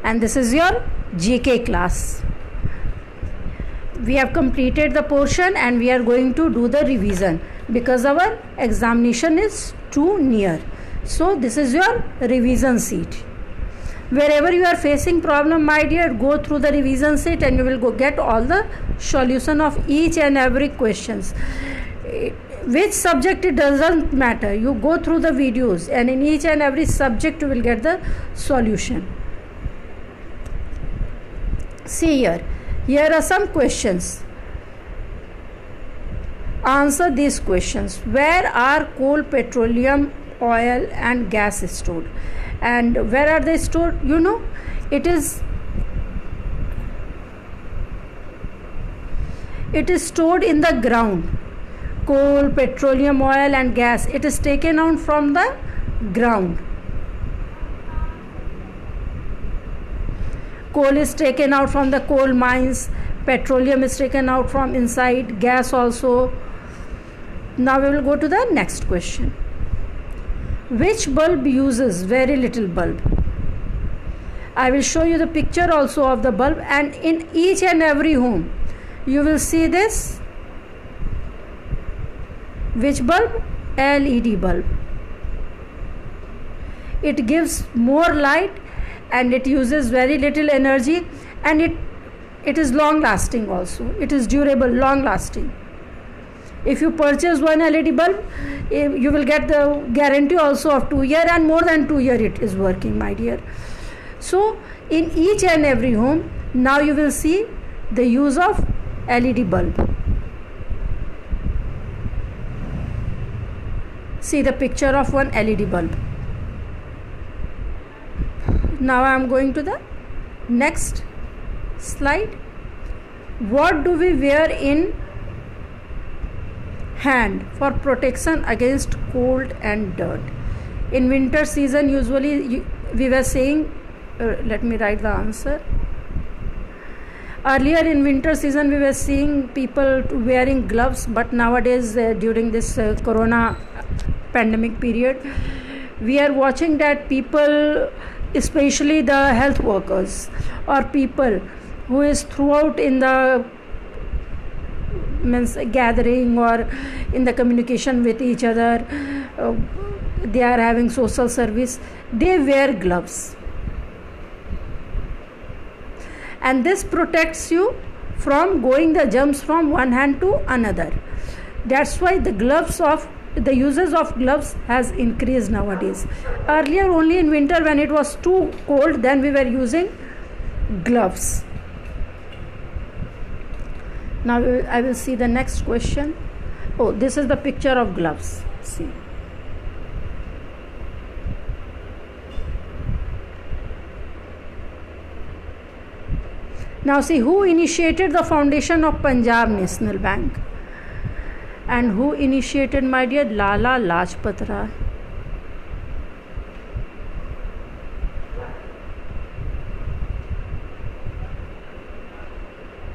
and this is your GK class. We have completed the portion and we are going to do the revision because our examination is too near. So this is your revision sheet. Wherever you are facing problem, my dear, go through the revision sheet and you will get all the solution of each and every questions. Which subject, it doesn't matter. You go through the videos and in each and every subject you will get the solution. See here. Here are some questions. Answer these questions. Where are coal, petroleum, oil and gas stored? And where are they stored? You know, it is stored in the ground. Coal, petroleum, oil and gas, it is taken out from the ground. Coal is taken out from the coal mines, petroleum is taken out from inside, gas also. Now we will go to the next question. Which bulb uses very little bulb? I will show you the picture also of the bulb, and in each and every home you will see this. Which bulb? LED bulb. It gives more light and it uses very little energy, and it is long lasting also. It is durable, long lasting. If you purchase one LED bulb, you will get the guarantee also of 2 years, and more than 2 years it is working, my dear. So in each and every home now you will see the use of LED bulb. See the picture of one LED bulb. Now I am going to the next slide. What do we wear in hand for protection against cold and dirt? In winter season usually we were saying, let me write the answer. Earlier in winter season we were seeing people wearing gloves, but nowadays during this corona pandemic period, we are watching that people, especially the health workers or people who is throughout in the gathering or in the communication with each other, they are having social service, they wear gloves, and this protects you from going the germs from one hand to another. That's why the uses of gloves has increased nowadays. Earlier only in winter when it was too cold, then we were using gloves. Now I will see the next question. Oh, this is the picture of gloves. See. Now see, who initiated the foundation of Punjab National Bank? And who initiated, my dear? Lala Lajpat Rai.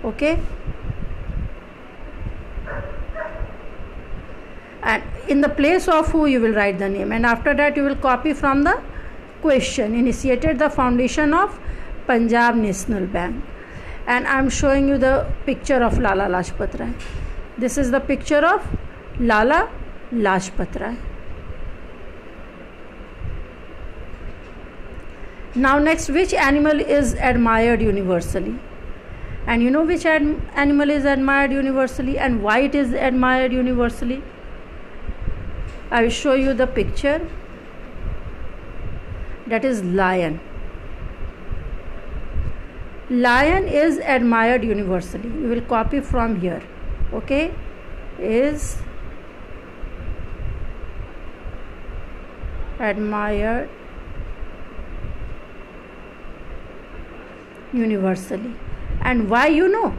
Okay. And in the place of who you will write the name, and after that you will copy from the question. Initiated the foundation of Punjab National Bank. And I am showing you the picture of Lala Lajpat Rai. This is the picture of Lala Lajpat Rai. Now next, which animal is admired universally? And you know which animal is admired universally and why it is admired universally? I will show you the picture. That is lion. Lion is admired universally. You will copy from here. Okay, is admired universally. And why, you know?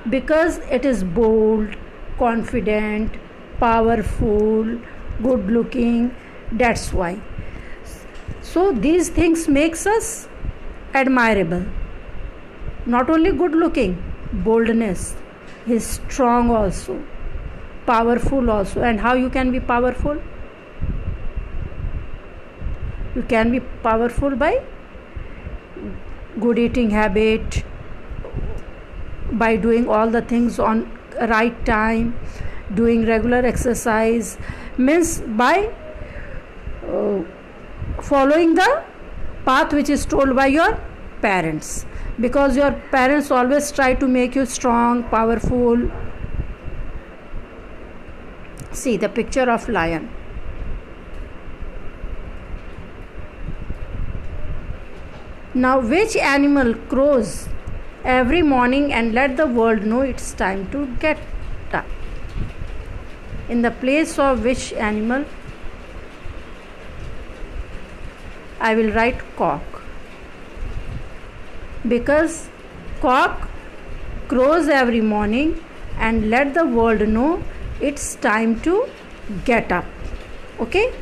Because it is bold, confident, powerful, good looking. That's why. So these things makes us admirable. Not only good looking, boldness. He is strong also, powerful also. And how you can be powerful? You can be powerful by good eating habit, by doing all the things on right time, doing regular exercise, means by following the path which is told by your parents, because your parents always try to make you strong, powerful. See the picture of lion. Now, which animal crows every morning and let the world know it's time to get up? In the place of which animal? I will write cock, because cock crows every morning and let the world know it's time to get up. Okay?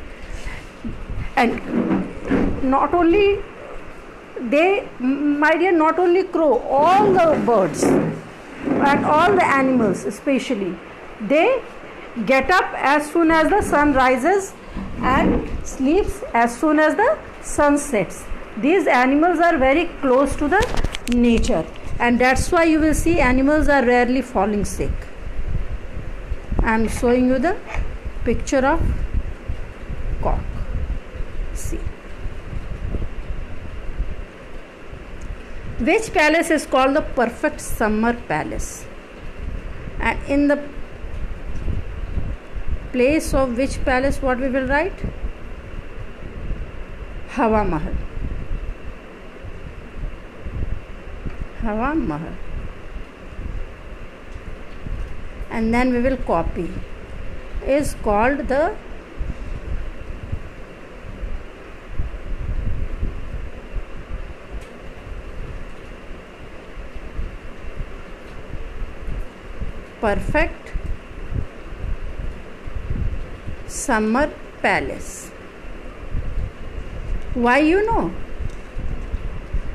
And not only they, my dear, not only crow, all the birds and all the animals especially, they get up as soon as the sun rises and sleeps as soon as the sun sets. These animals are very close to the nature, and that's why you will see animals are rarely falling sick. I am showing you the picture of cock. See. Which palace is called the perfect summer palace? And in the place of which palace, what we will write? Hawa Mahal. Hawa Mahal. And then we will copy. Is called the perfect summer palace. Why, you know?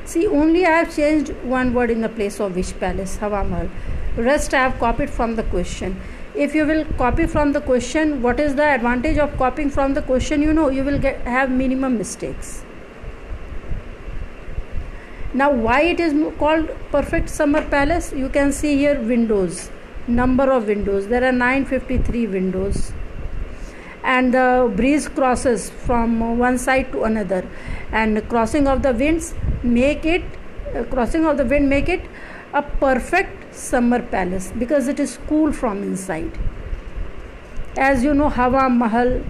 See, only I have changed one word in the place of which palace, Hawa Mahal. Rest I have copied from the question. If you will copy from the question, what is the advantage of copying from the question? You know, you will have minimum mistakes. Now, why it is called perfect summer palace? You can see here windows, number of windows. There are 953 windows, and the breeze crosses from one side to another, and crossing of the winds make it a perfect summer palace, because it is cool from inside. As you know, Hawa Mahal,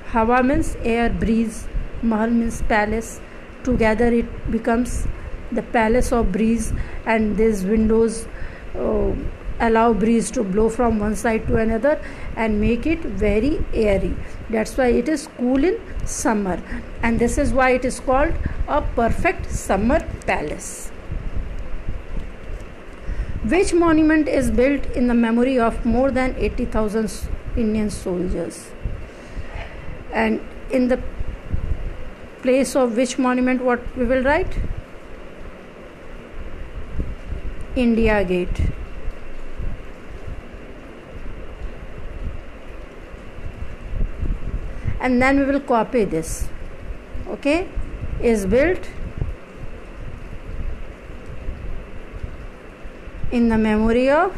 Hawa means air, breeze, Mahal means palace. Together it becomes the palace of breeze, and these windows allow breeze to blow from one side to another and make it very airy. That's why it is cool in summer, and this is why it is called a perfect summer palace. Which monument is built in the memory of more than 80,000 Indian soldiers? And in the place of which monument, what we will write? India Gate. And then we will copy this. Okay, is built in the memory of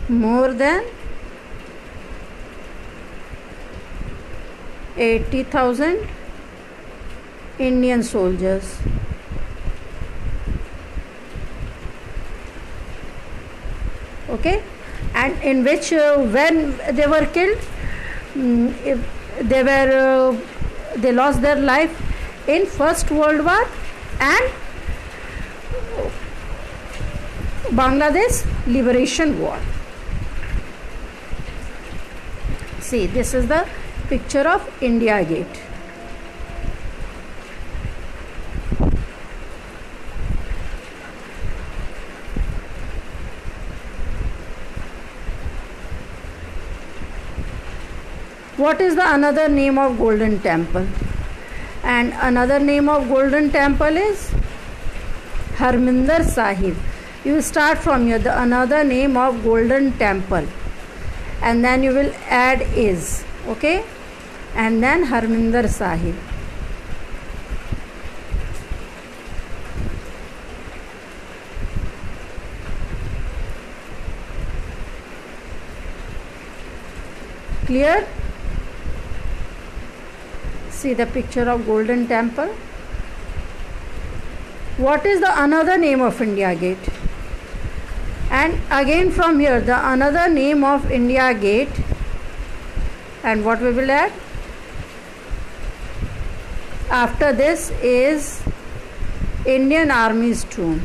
more than 80,000 Indian soldiers. Okay, and in which when they were killed, they lost their life in First World War and Bangladesh Liberation War. See, this is the picture of India Gate. What is the another name of Golden Temple? And another name of Golden Temple is Harmandir Sahib. You start from here, the another name of Golden Temple. and then you will add is, okay, and then Harminder Sahib. Clear? See the picture of Golden Temple. What is the another name of India Gate? And again from here the another name of India Gate, and what we will add after this is Indian Army's tomb.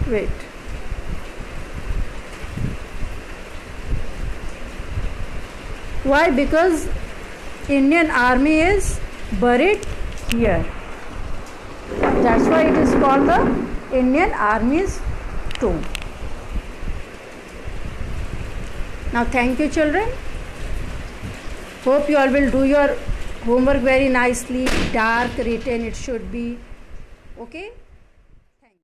Wait. Why? Because Indian Army is buried here. That's why it is called the Indian Army's tomb. Now thank you children. Hope you all will do your homework very nicely. Dark written it should be. Okay.